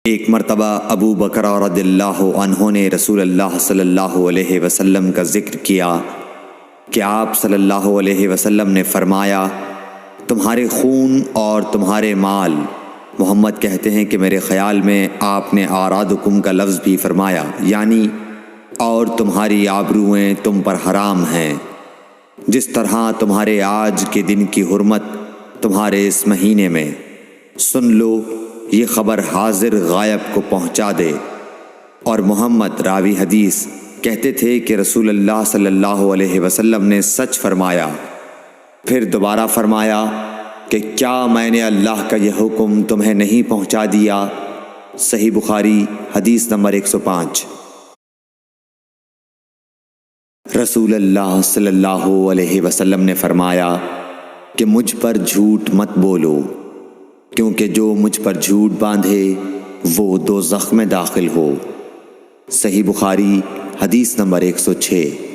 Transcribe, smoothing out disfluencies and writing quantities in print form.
ایک مرتبہ ابو بکر رضی اللہ عنہ نے رسول اللہ صلی اللہ علیہ وسلم کا ذکر کیا کہ آپ صلی اللہ علیہ وسلم نے فرمایا، تمہارے خون اور تمہارے مال۔ محمد کہتے ہیں کہ میرے خیال میں آپ نے اعراضکم کا لفظ بھی فرمایا، یعنی اور تمہاری آبروئیں تم پر حرام ہیں، جس طرح تمہارے آج کے دن کی حرمت تمہارے اس مہینے میں۔ سن لو، یہ خبر حاضر غائب کو پہنچا دے۔ اور محمد راوی حدیث کہتے تھے کہ رسول اللہ صلی اللہ علیہ وسلم نے سچ فرمایا۔ پھر دوبارہ فرمایا کہ کیا میں نے اللہ کا یہ حکم تمہیں نہیں پہنچا دیا؟ صحیح بخاری حدیث نمبر 105۔ رسول اللہ صلی اللہ علیہ وسلم نے فرمایا کہ مجھ پر جھوٹ مت بولو، کیونکہ جو مجھ پر جھوٹ باندھے وہ دوزخ میں داخل ہو۔ صحیح بخاری حدیث نمبر 106۔